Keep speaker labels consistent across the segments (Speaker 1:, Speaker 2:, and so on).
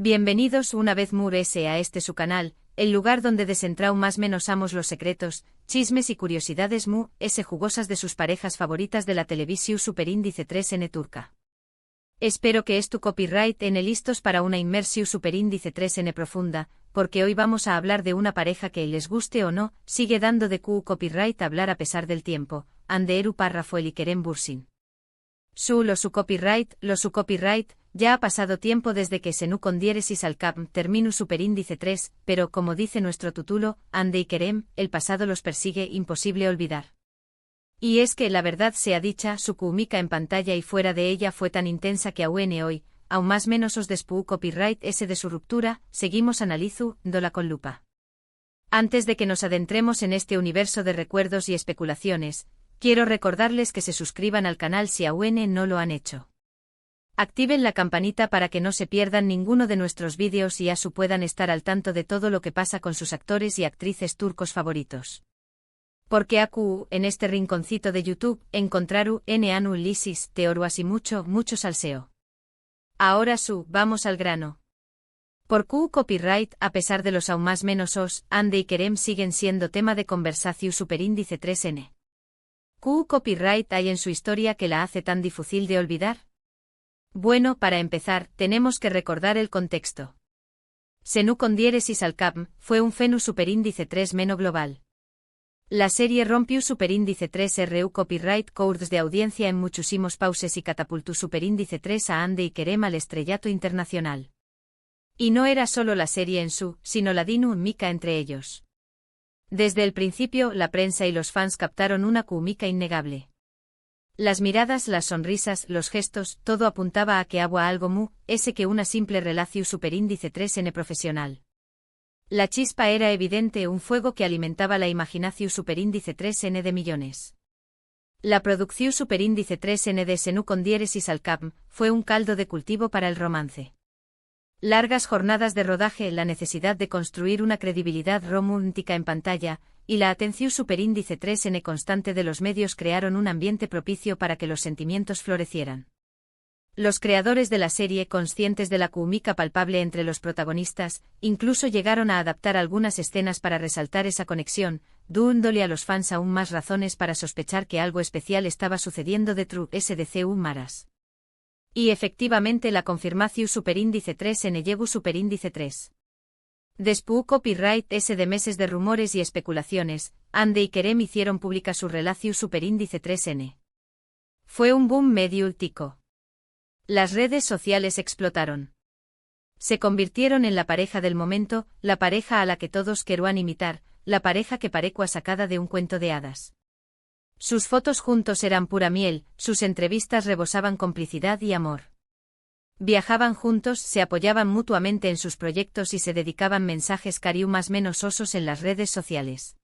Speaker 1: Bienvenidos una vez más a este su canal, el lugar donde desentrau más menos amos los secretos, chismes y curiosidades jugosas de sus parejas favoritas de la televisión superíndice 3N turca. Espero que tu copyright en listos para una inmersión superíndice 3N profunda, porque hoy vamos a hablar de una pareja que les guste o no, sigue dando de copyright hablar a pesar del tiempo, Anderu Parrafoel y Kerem Bürsin. Su copyright, ya ha pasado tiempo desde que Senu con diéresis al cap terminu superíndice 3, pero como dice nuestro título, Ande y Kerem, el pasado los persigue imposible olvidar. Y es que la verdad sea dicha, su química en pantalla y fuera de ella fue tan intensa que hoy, aún más menos os despú copyright ese de su ruptura, seguimos analizándola con lupa. Antes de que nos adentremos en este universo de recuerdos y especulaciones, quiero recordarles que se suscriban al canal si aún no lo han hecho. Activen la campanita para que no se pierdan ninguno de nuestros vídeos y puedan estar al tanto de todo lo que pasa con sus actores y actrices turcos favoritos. Porque en este rinconcito de YouTube, encontraru anu lisis, teoruas y mucho salseo. Ahora vamos al grano. Por copyright, a pesar de los aún más menos Ande y Kerem siguen siendo tema de conversación superíndice 3N. Copyright hay en su historia que la hace tan difícil de olvidar. Bueno, para empezar, tenemos que recordar el contexto. Senu con diéresis al cap fue un fenu superíndice 3 meno global. La serie rompió superíndice 3 RU copyright courts de audiencia en muchísimos pauses y catapultó superíndice 3 a Ande y Kerem al estrellato internacional. Y no era solo la serie en sino la dinámica entre ellos. Desde el principio, la prensa y los fans captaron una química innegable. Las miradas, las sonrisas, los gestos, todo apuntaba a que había algo que una simple relación superíndice 3N profesional. La chispa era evidente, un fuego que alimentaba la imaginación superíndice 3N de millones. La producción superíndice 3N de Senu con diéresis al cap fue un caldo de cultivo para el romance. Largas jornadas de rodaje, la necesidad de construir una credibilidad romántica en pantalla, y la atención superíndice 3N constante de los medios crearon un ambiente propicio para que los sentimientos florecieran. Los creadores de la serie, conscientes de la química palpable entre los protagonistas, incluso llegaron a adaptar algunas escenas para resaltar esa conexión, dándole a los fans aún más razones para sospechar que algo especial estaba sucediendo detrás de Maras. Y efectivamente la confirmación superíndice 3N llegó superíndice 3. Después copyright de meses de rumores y especulaciones, Ande y Kerem hicieron pública su relación superíndice 3N. Fue un boom mediático. Las redes sociales explotaron. Se convirtieron en la pareja del momento, la pareja a la que todos querían imitar, la pareja que parecía sacada de un cuento de hadas. Sus fotos juntos eran pura miel, sus entrevistas rebosaban complicidad y amor. Viajaban juntos, se apoyaban mutuamente en sus proyectos y se dedicaban mensajes cariu más menos osos en las redes sociales.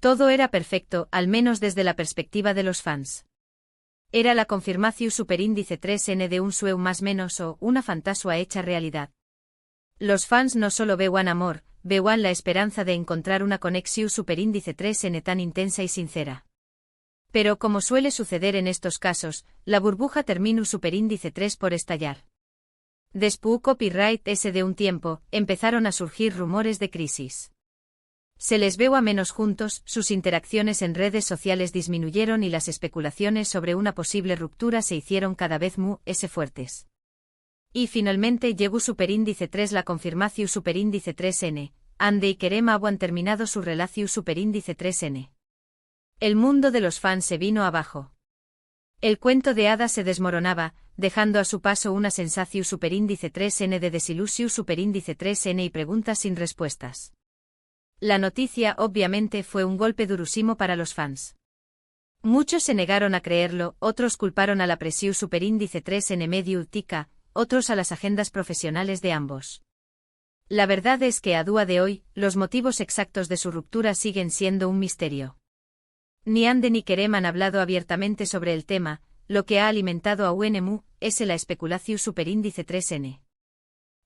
Speaker 1: Todo era perfecto, al menos desde la perspectiva de los fans. Era la confirmación superíndice 3N de un sueño más menos una fantasía hecha realidad. Los fans no solo veían amor, veían la esperanza de encontrar una conexión superíndice 3N tan intensa y sincera. Pero como suele suceder en estos casos, la burbuja terminó superíndice 3 por estallar. Después copyright de un tiempo, empezaron a surgir rumores de crisis. Se les veo a menos juntos, sus interacciones en redes sociales disminuyeron y las especulaciones sobre una posible ruptura se hicieron cada vez fuertes. Y finalmente llegó superíndice 3 la confirmación superíndice 3N, Ande y Kerem han terminado su relación superíndice 3N. El mundo de los fans se vino abajo. El cuento de hadas se desmoronaba, dejando a su paso una sensación superíndice 3N de desilusión superíndice 3N y preguntas sin respuestas. La noticia obviamente fue un golpe durísimo para los fans. Muchos se negaron a creerlo, otros culparon a la presión superíndice 3N mediática, otros a las agendas profesionales de ambos. La verdad es que a día de hoy, los motivos exactos de su ruptura siguen siendo un misterio. Ni Ande ni Kerem han hablado abiertamente sobre el tema, lo que ha alimentado a UNMU es la especulación superíndice 3N.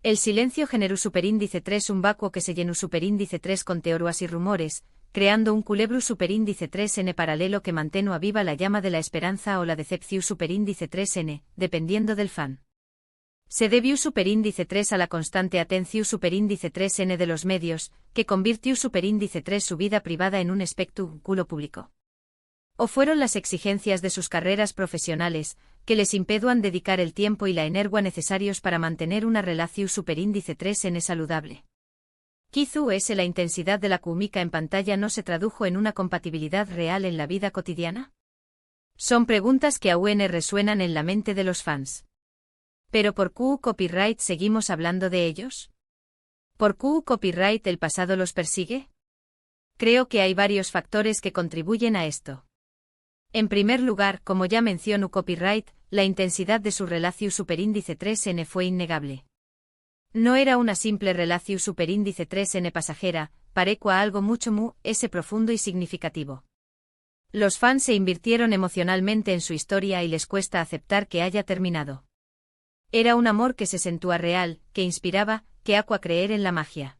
Speaker 1: El silencio generó superíndice 3 un vacuo que se llenó superíndice 3 con teorías y rumores, creando un culebro superíndice 3N paralelo que mantenía viva la llama de la esperanza o la decepción superíndice 3N, dependiendo del fan. Se debió superíndice 3 a la constante atención superíndice 3n de los medios, que convirtió superíndice 3 su vida privada en un espectáculo público. O fueron las exigencias de sus carreras profesionales, que les impeduan dedicar el tiempo y la energía necesarios para mantener una relación superíndice 3n saludable. Quizás la intensidad de la química en pantalla no se tradujo en una compatibilidad real en la vida cotidiana. Son preguntas que aún resuenan en la mente de los fans. ¿Pero por qué copyright seguimos hablando de ellos? ¿Por qué copyright el pasado los persigue? Creo que hay varios factores que contribuyen a esto. En primer lugar, como ya mencionó copyright, la intensidad de su relación superíndice 3n fue innegable. No era una simple relación superíndice 3n pasajera, parecua algo mucho profundo y significativo. Los fans se invirtieron emocionalmente en su historia y les cuesta aceptar que haya terminado. Era un amor que se sentía real, que inspiraba, que hacía creer en la magia.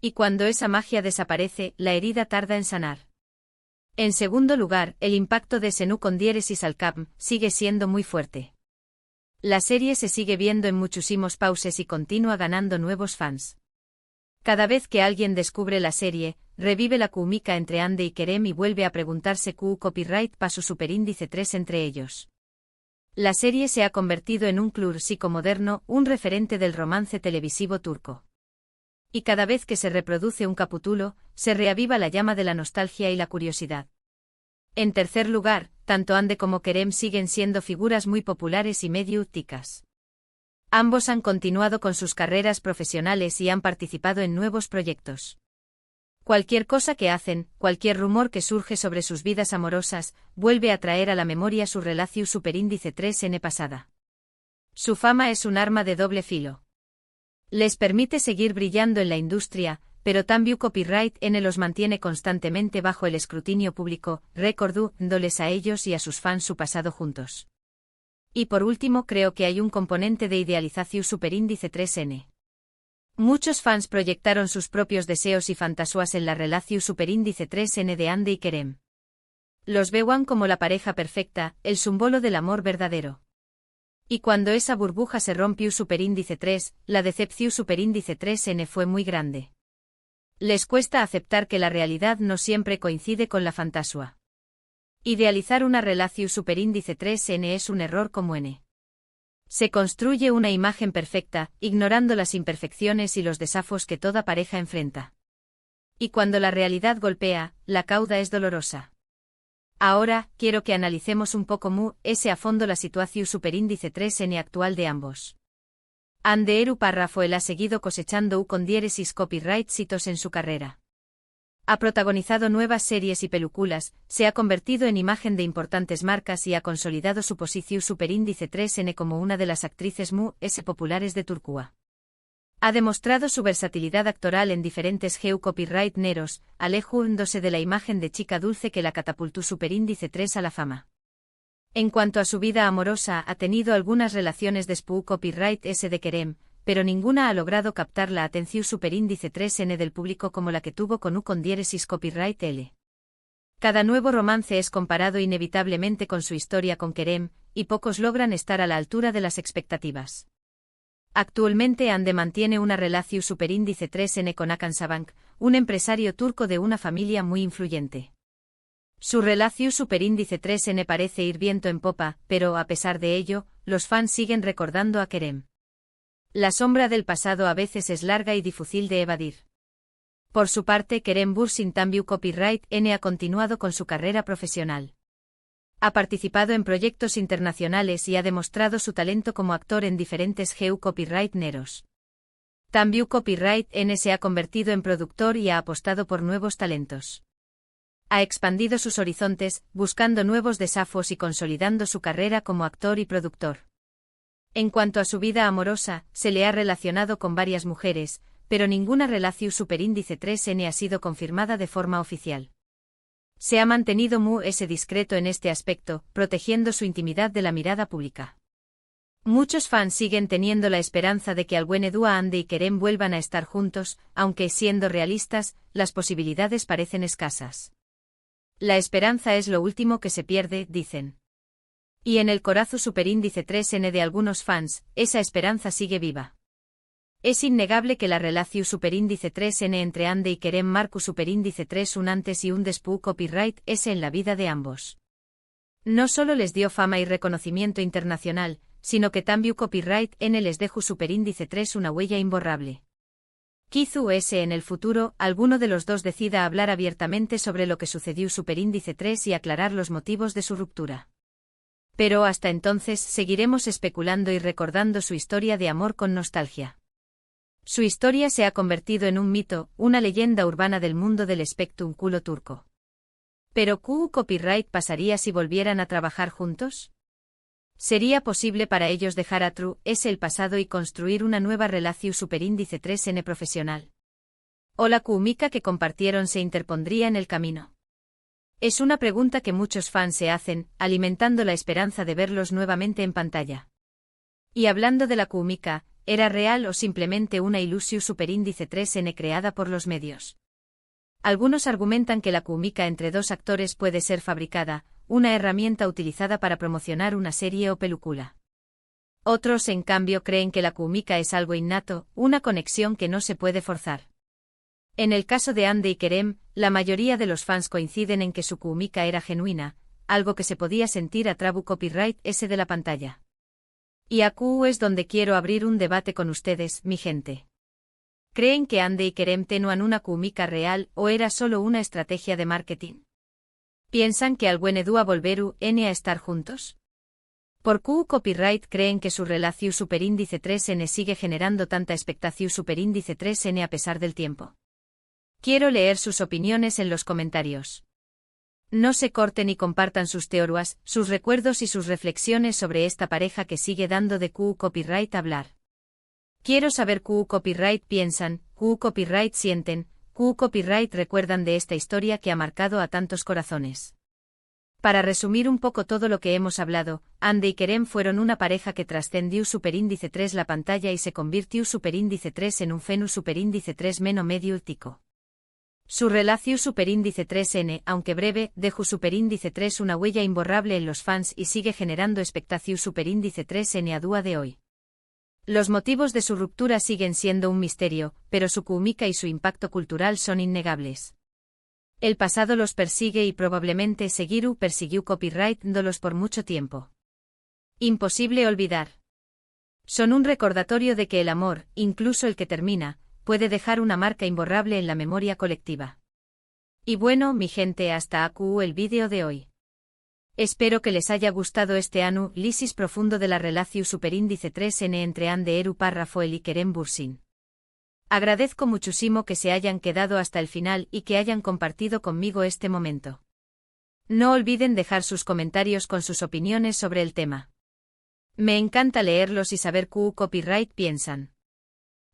Speaker 1: Y cuando esa magia desaparece, la herida tarda en sanar. En segundo lugar, el impacto de Senú con diéresis al cap sigue siendo muy fuerte. La serie se sigue viendo en muchísimos pauses y continúa ganando nuevos fans. Cada vez que alguien descubre la serie, revive la química entre Ande y Kerem y vuelve a preguntarse qué copyright pasó superíndice 3 entre ellos. La serie se ha convertido en un clásico moderno, un referente del romance televisivo turco. Y cada vez que se reproduce un capítulo, se reaviva la llama de la nostalgia y la curiosidad. En tercer lugar, tanto Ande como Kerem siguen siendo figuras muy populares y mediáticas. Ambos han continuado con sus carreras profesionales y han participado en nuevos proyectos. Cualquier cosa que hacen, cualquier rumor que surge sobre sus vidas amorosas, vuelve a traer a la memoria su relación superíndice 3n pasada. Su fama es un arma de doble filo. Les permite seguir brillando en la industria, pero también copyright N los mantiene constantemente bajo el escrutinio público, recordándoles a ellos y a sus fans su pasado juntos. Y por último, creo que hay un componente de idealización superíndice 3n. Muchos fans proyectaron sus propios deseos y fantasías en la relación superíndice 3n de Ande y Kerem. Los veían como la pareja perfecta, el símbolo del amor verdadero. Y cuando esa burbuja se rompió superíndice 3, la decepción superíndice 3n fue muy grande. Les cuesta aceptar que la realidad no siempre coincide con la fantasía. Idealizar una relación superíndice 3n es un error común. Se construye una imagen perfecta, ignorando las imperfecciones y los desafíos que toda pareja enfrenta. Y cuando la realidad golpea, la cauda es dolorosa. Ahora, quiero que analicemos un poco a fondo la situación superíndice 3n actual de ambos. Ande Eru Párrafo él ha seguido cosechando con diéresis copyright hitos en su carrera. Ha protagonizado nuevas series y películas, se ha convertido en imagen de importantes marcas y ha consolidado su posición superíndice 3n como una de las actrices populares de Turquía. Ha demostrado su versatilidad actoral en diferentes copyright neros, alejándose de la imagen de chica dulce que la catapultó superíndice 3 a la fama. En cuanto a su vida amorosa, ha tenido algunas relaciones de copyright S de Kerem, pero ninguna ha logrado captar la atención superíndice 3n del público como la que tuvo con diéresis copyright L. Cada nuevo romance es comparado inevitablemente con su historia con Kerem, y pocos logran estar a la altura de las expectativas. Actualmente Ande mantiene una relación superíndice 3n con Hakan Sabank, un empresario turco de una familia muy influyente. Su relación superíndice 3n parece ir viento en popa, pero a pesar de ello, los fans siguen recordando a Kerem. La sombra del pasado a veces es larga y difícil de evadir. Por su parte, Kerem Bürsin también copyright N ha continuado con su carrera profesional. Ha participado en proyectos internacionales y ha demostrado su talento como actor en diferentes copyright neros. También copyright N se ha convertido en productor y ha apostado por nuevos talentos. Ha expandido sus horizontes, buscando nuevos desafíos y consolidando su carrera como actor y productor. En cuanto a su vida amorosa, se le ha relacionado con varias mujeres, pero ninguna relación superíndice 3n ha sido confirmada de forma oficial. Se ha mantenido discreto en este aspecto, protegiendo su intimidad de la mirada pública. Muchos fans siguen teniendo la esperanza de que Albuenedua Ande y Kerem vuelvan a estar juntos, aunque, siendo realistas, las posibilidades parecen escasas. La esperanza es lo último que se pierde, dicen. Y en el corazón superíndice 3N de algunos fans, esa esperanza sigue viva. Es innegable que la relación superíndice 3N entre Ande y Kerem marcó superíndice 3 un antes y un después copyright S en la vida de ambos. No solo les dio fama y reconocimiento internacional, sino que también copyright N les dejó superíndice 3 una huella imborrable. Quizú S en el futuro, alguno de los dos decida hablar abiertamente sobre lo que sucedió superíndice 3 y aclarar los motivos de su ruptura. Pero hasta entonces seguiremos especulando y recordando su historia de amor con nostalgia. Su historia se ha convertido en un mito, una leyenda urbana del mundo del espectáculo turco. ¿Pero qué copyright pasaría si volvieran a trabajar juntos? ¿Sería posible para ellos dejar a True S el pasado y construir una nueva relación superíndice 3N profesional? ¿O la química que compartieron se interpondría en el camino? Es una pregunta que muchos fans se hacen, alimentando la esperanza de verlos nuevamente en pantalla. Y hablando de la química, ¿era real o simplemente una ilusión superíndice 3N creada por los medios? Algunos argumentan que la química entre dos actores puede ser fabricada, una herramienta utilizada para promocionar una serie o película. Otros, en cambio, creen que la química es algo innato, una conexión que no se puede forzar. En el caso de Ande y Kerem, la mayoría de los fans coinciden en que su química era genuina, algo que se podía sentir a través copyright S de la pantalla. Y aquí es donde quiero abrir un debate con ustedes, mi gente. ¿Creen que Ande y Kerem tenían una química real o era solo una estrategia de marketing? ¿Piensan que alguno a volveru N a estar juntos? ¿Por qué copyright creen que su relación superíndice 3N sigue generando tanta expectación superíndice 3N a pesar del tiempo? Quiero leer sus opiniones en los comentarios. No se corten y compartan sus teorías, sus recuerdos y sus reflexiones sobre esta pareja que sigue dando de Q copyright hablar. Quiero saber Q copyright piensan, Q copyright sienten, Q copyright recuerdan de esta historia que ha marcado a tantos corazones. Para resumir un poco todo lo que hemos hablado, Ande y Kerem fueron una pareja que trascendió superíndice 3 la pantalla y se convirtió superíndice 3 en un fenu superíndice 3 menos medio tico. Su relación superíndice 3N, aunque breve, dejó superíndice 3 una huella imborrable en los fans y sigue generando expectación superíndice 3N a día de hoy. Los motivos de su ruptura siguen siendo un misterio, pero su química y su impacto cultural son innegables. El pasado los persigue y probablemente seguirá persiguió copyright-dándolos por mucho tiempo. Imposible olvidar. Son un recordatorio de que el amor, incluso el que termina, puede dejar una marca imborrable en la memoria colectiva. Y bueno, mi gente, hasta aquí el vídeo de hoy. Espero que les haya gustado este análisis profundo de la relación superíndice 3N entre Ande Eru Parrafoel y Kerem Bürsin. Agradezco muchísimo que se hayan quedado hasta el final y que hayan compartido conmigo este momento. No olviden dejar sus comentarios con sus opiniones sobre el tema. Me encanta leerlos y saber qué copyright piensan.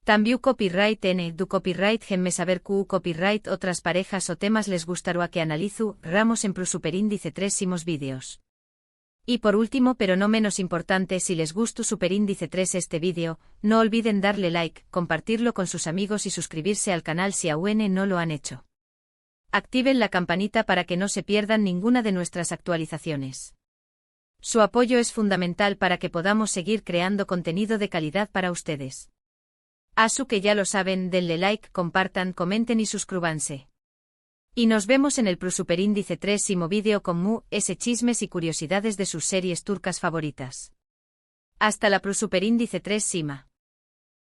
Speaker 1: También copyright N, du copyright gemme saber qué copyright otras parejas o temas les gustará que analizo, ramos en pro superíndice 3 vídeos. Y por último pero no menos importante, si les gustó superíndice 3 este vídeo, no olviden darle like, compartirlo con sus amigos y suscribirse al canal si aún no lo han hecho. Activen la campanita para que no se pierdan ninguna de nuestras actualizaciones. Su apoyo es fundamental para que podamos seguir creando contenido de calidad para ustedes. Asu que ya lo saben, denle like, compartan, comenten y suscríbanse. Y nos vemos en el Pro Superíndice 3 vídeo con chismes y curiosidades de sus series turcas favoritas. Hasta la Pro Superíndice 3 Sima.